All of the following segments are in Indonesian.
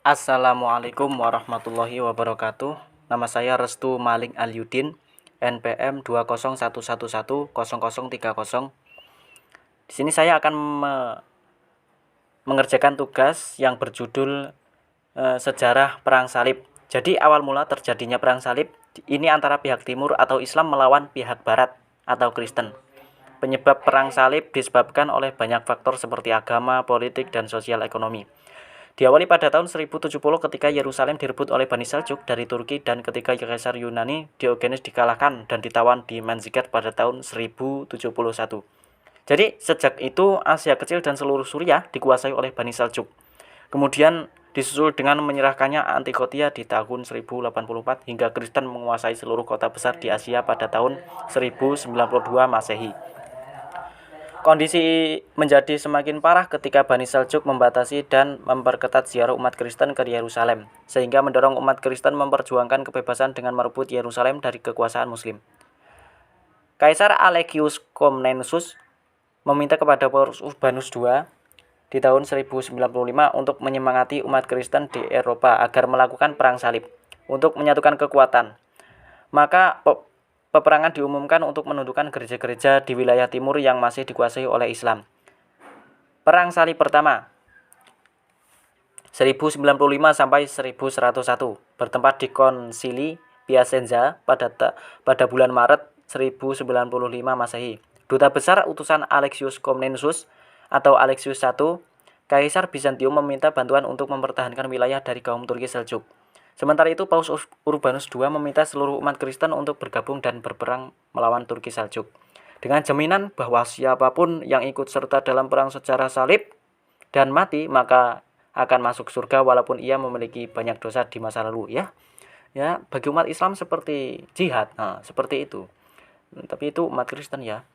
Assalamualaikum warahmatullahi wabarakatuh. Nama saya Restu Maling Alyudin, NPM 201110030. Di sini saya akan mengerjakan tugas yang berjudul Sejarah Perang Salib. Jadi awal mula terjadinya Perang Salib ini antara pihak Timur atau Islam melawan pihak Barat atau Kristen. Penyebab Perang Salib disebabkan oleh banyak faktor seperti agama, politik, dan sosial ekonomi. Diawali pada tahun 1070 ketika Yerusalem direbut oleh Bani Seljuk dari Turki dan ketika Kaisar Yunani Diogenes dikalahkan dan ditawan di Manzikert pada tahun 1071. Jadi sejak itu Asia Kecil dan seluruh Suriah dikuasai oleh Bani Seljuk. Kemudian disusul dengan menyerahkannya Antiokhia di tahun 1084 hingga Kristen menguasai seluruh kota besar di Asia pada tahun 1092 Masehi. Kondisi menjadi semakin parah ketika Bani Seljuk membatasi dan memperketat ziarah umat Kristen ke Yerusalem, sehingga mendorong umat Kristen memperjuangkan kebebasan dengan merebut Yerusalem dari kekuasaan Muslim. Kaisar Alexius Komnenos meminta kepada Paus Urbanus II di tahun 1095 untuk menyemangati umat Kristen di Eropa agar melakukan perang salib untuk menyatukan kekuatan. Maka peperangan diumumkan untuk menundukkan gereja-gereja di wilayah timur yang masih dikuasai oleh Islam. Perang Salib pertama 1095 sampai 1101 bertempat di Konsili Piacenza pada bulan Maret 1095 Masehi. Duta besar utusan Alexius Komnenos atau Alexius I, Kaisar Bizantium meminta bantuan untuk mempertahankan wilayah dari kaum Turki Seljuk. Sementara itu, Paus Urbanus II meminta seluruh umat Kristen untuk bergabung dan berperang melawan Turki Seljuk, dengan jaminan bahwa siapapun yang ikut serta dalam perang secara salib dan mati, maka akan masuk surga walaupun ia memiliki banyak dosa di masa lalu. Ya, bagi umat Islam seperti jihad, seperti itu. Tapi itu umat Kristen ya.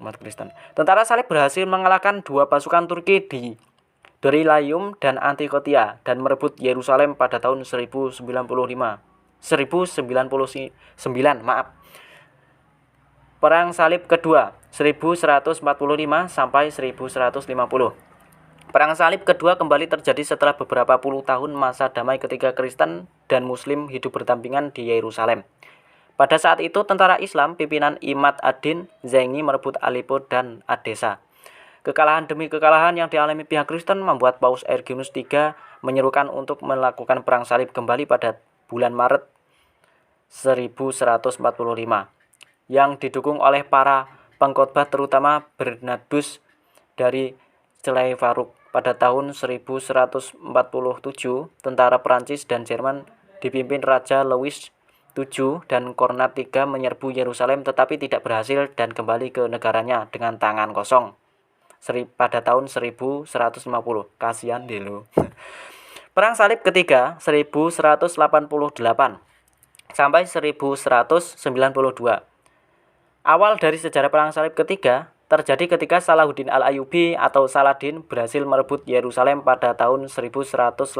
Umat Kristen. Tentara salib berhasil mengalahkan dua pasukan Turki di Dorylaeum dan Antiokhia dan merebut Yerusalem pada tahun 1099. Perang Salib kedua 1145 sampai 1150. Perang Salib kedua kembali terjadi setelah beberapa puluh tahun masa damai ketika Kristen dan Muslim hidup berdampingan di Yerusalem. Pada saat itu tentara Islam pimpinan Imad ad-Din Zengi merebut Aleppo dan Edessa. Kekalahan demi kekalahan yang dialami pihak Kristen membuat Paus Eugenius III menyerukan untuk melakukan perang salib kembali pada bulan Maret 1145 yang didukung oleh para pengkhotbah terutama Bernardus dari Clermont. Pada tahun 1147 tentara Prancis dan Jerman dipimpin Raja Louis VII dan Konrad III menyerbu Yerusalem tetapi tidak berhasil dan kembali ke negaranya dengan tangan kosong. Pada tahun 1150. Kasihan deh lo. Perang Salib ketiga 1188 sampai 1192. Awal dari sejarah Perang Salib ketiga terjadi ketika Salahuddin Al-Ayyubi atau Saladin berhasil merebut Yerusalem pada tahun 1187.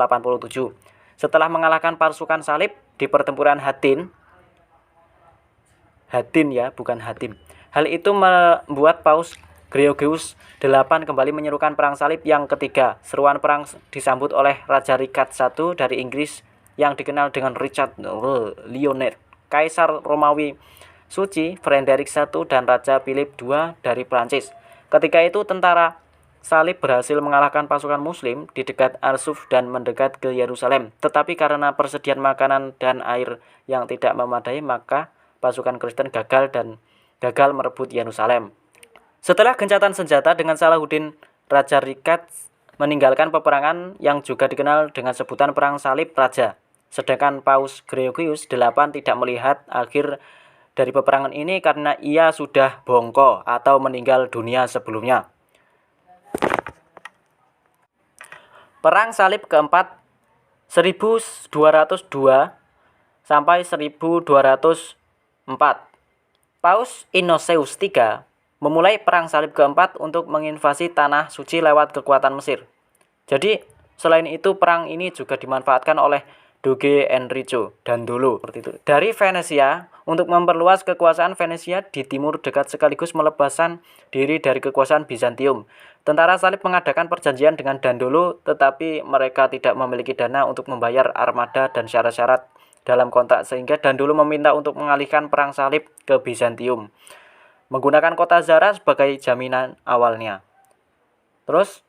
Setelah mengalahkan pasukan salib di pertempuran Hattin ya, bukan Hatim. Hal itu membuat Paus Gregorius VIII kembali menyerukan perang salib yang ketiga. Seruan perang disambut oleh Raja Richard I dari Inggris yang dikenal dengan Richard Lionner, Kaisar Romawi Suci Frederick I dan Raja Philip II dari Prancis. Ketika itu tentara salib berhasil mengalahkan pasukan Muslim di dekat Arsuf dan mendekat ke Yerusalem. Tetapi karena persediaan makanan dan air yang tidak memadai, maka pasukan Kristen gagal merebut Yerusalem. Setelah gencatan senjata dengan Salahuddin, Raja Richard meninggalkan peperangan yang juga dikenal dengan sebutan Perang Salib Raja. Sedangkan Paus Gregorius VIII tidak melihat akhir dari peperangan ini karena ia sudah bongko atau meninggal dunia sebelumnya. Perang Salib keempat 1202 sampai 1204. Paus Innocentius III memulai perang salib keempat untuk menginvasi tanah suci lewat kekuatan Mesir. Jadi, selain itu perang ini juga dimanfaatkan oleh Doge Enrico Dandolo dari Venesia untuk memperluas kekuasaan Venesia di timur dekat sekaligus melepaskan diri dari kekuasaan Bizantium. Tentara salib mengadakan perjanjian dengan Dandolo, tetapi mereka tidak memiliki dana untuk membayar armada dan syarat-syarat dalam kontrak, sehingga Dandolo meminta untuk mengalihkan perang salib ke Bizantium, menggunakan kota Zara sebagai jaminan awalnya. Terus,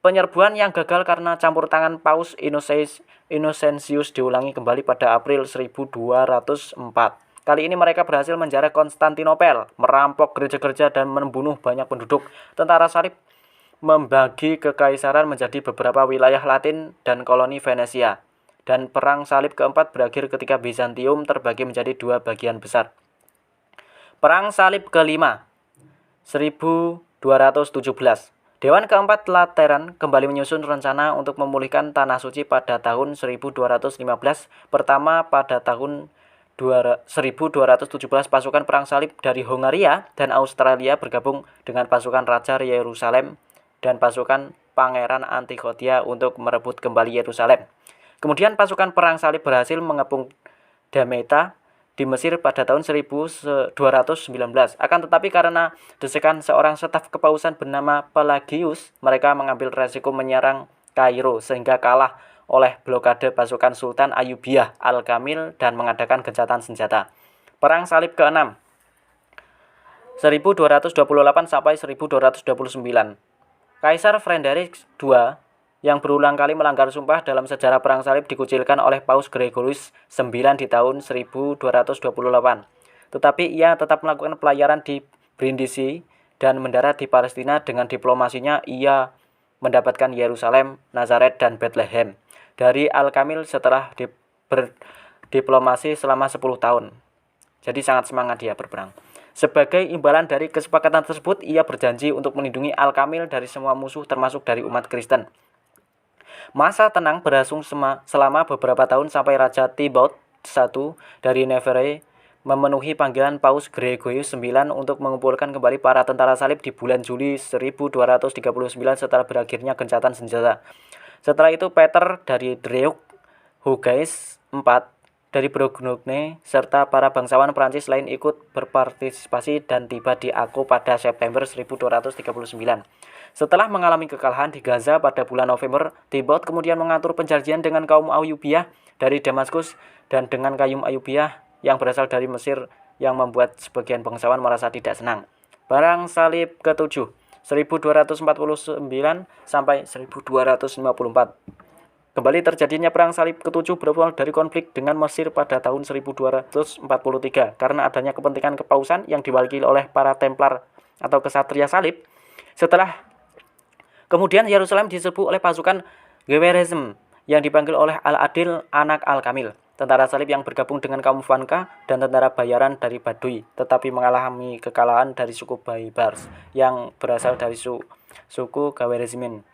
penyerbuan yang gagal karena campur tangan Paus Innocentius diulangi kembali pada April 1204. Kali ini mereka berhasil menjarah Konstantinopel, merampok gereja-gereja, dan membunuh banyak penduduk. Tentara salib membagi kekaisaran menjadi beberapa wilayah Latin dan koloni Venesia. Dan perang salib keempat berakhir ketika Bizantium terbagi menjadi dua bagian besar. Perang salib kelima, 1217. Dewan keempat Lateran kembali menyusun rencana untuk memulihkan Tanah Suci pada tahun 1215. Pertama, pada tahun 1217 pasukan perang salib dari Hongaria dan Australia bergabung dengan pasukan Raja Yerusalem dan pasukan Pangeran Antiochia untuk merebut kembali Yerusalem. Kemudian pasukan perang salib berhasil mengepung Damietta di Mesir pada tahun 1219. Akan tetapi karena desakan seorang staf kepausan bernama Pelagius, mereka mengambil resiko menyerang Kairo sehingga kalah oleh blokade pasukan Sultan Ayyubiyah Al-Kamil dan mengadakan gencatan senjata. Perang salib ke-6, 1228 sampai 1229. Kaisar Frederick II yang berulang kali melanggar sumpah dalam sejarah perang salib dikucilkan oleh Paus Gregorius IX di tahun 1228. Tetapi ia tetap melakukan pelayaran di Brindisi dan mendarat di Palestina. Dengan diplomasinya ia mendapatkan Yerusalem, Nazaret, dan Bethlehem dari Al-Kamil setelah berdiplomasi selama 10 tahun. Jadi sangat semangat dia berperang. Sebagai imbalan dari kesepakatan tersebut, ia berjanji untuk melindungi Al-Kamil dari semua musuh termasuk dari umat Kristen. Masa tenang berlangsung selama beberapa tahun sampai Raja Thibaut I dari Nevers memenuhi panggilan Paus Gregorius IX untuk mengumpulkan kembali para tentara salib di bulan Juli 1239 setelah berakhirnya gencatan senjata. Setelah itu Peter dari Dreux, Hughes IV dari Bourgogne, serta para bangsawan Prancis lain ikut berpartisipasi dan tiba di Akko pada September 1239. Setelah mengalami kekalahan di Gaza pada bulan November, Thibaut kemudian mengatur perjanjian dengan kaum Ayyubiyah dari Damaskus dan dengan kaum Ayyubiyah yang berasal dari Mesir yang membuat sebagian bangsawan merasa tidak senang. Perang salib ke-7, 1249 sampai 1254. Kembali terjadinya perang salib ke-7 berawal dari konflik dengan Mesir pada tahun 1243 karena adanya kepentingan kepausan yang diwakili oleh para Templar atau kesatria salib. Kemudian Yerusalem diserbu oleh pasukan Geweresm yang dipanggil oleh Al-Adil anak Al-Kamil, tentara salib yang bergabung dengan kaum Vanka dan tentara bayaran dari Baduy, tetapi mengalami kekalahan dari suku Baibars yang berasal dari suku Geweresmin.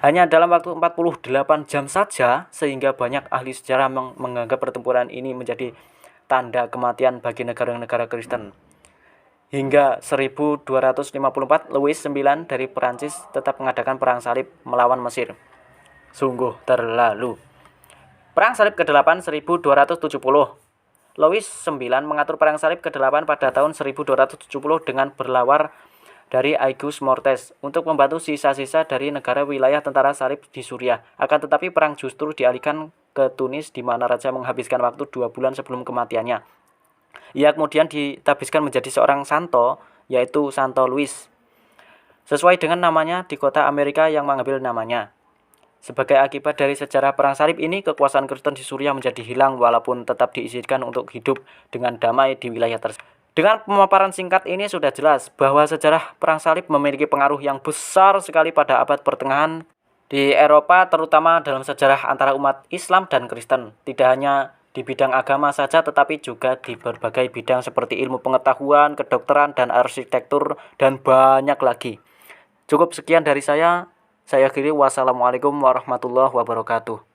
Hanya dalam waktu 48 jam saja, sehingga banyak ahli sejarah menganggap pertempuran ini menjadi tanda kematian bagi negara-negara Kristen. Hingga 1254, Louis IX dari Perancis tetap mengadakan perang salib melawan Mesir. Sungguh terlalu. Perang salib ke-8 1270. Louis IX mengatur perang salib ke-8 pada tahun 1270 dengan berlawar dari Aigues Mortes untuk membantu sisa-sisa dari negara wilayah tentara salib di Suriah. Akan tetapi perang justru dialihkan ke Tunis di mana raja menghabiskan waktu 2 bulan sebelum kematiannya. Ia kemudian ditabiskan menjadi seorang santo, yaitu Santo Louis, sesuai dengan namanya di kota Amerika yang mengambil namanya. Sebagai akibat dari sejarah perang salib ini, kekuasaan Kristen di Suriah menjadi hilang walaupun tetap diizinkan untuk hidup dengan damai di wilayah tersebut. Dengan pemaparan singkat ini sudah jelas bahwa sejarah perang salib memiliki pengaruh yang besar sekali pada abad pertengahan di Eropa, terutama dalam sejarah antara umat Islam dan Kristen. Tidak hanya di bidang agama saja, tetapi juga di berbagai bidang seperti ilmu pengetahuan, kedokteran, dan arsitektur, dan banyak lagi. Cukup sekian dari saya. Saya akhiri. Wassalamualaikum warahmatullahi wabarakatuh.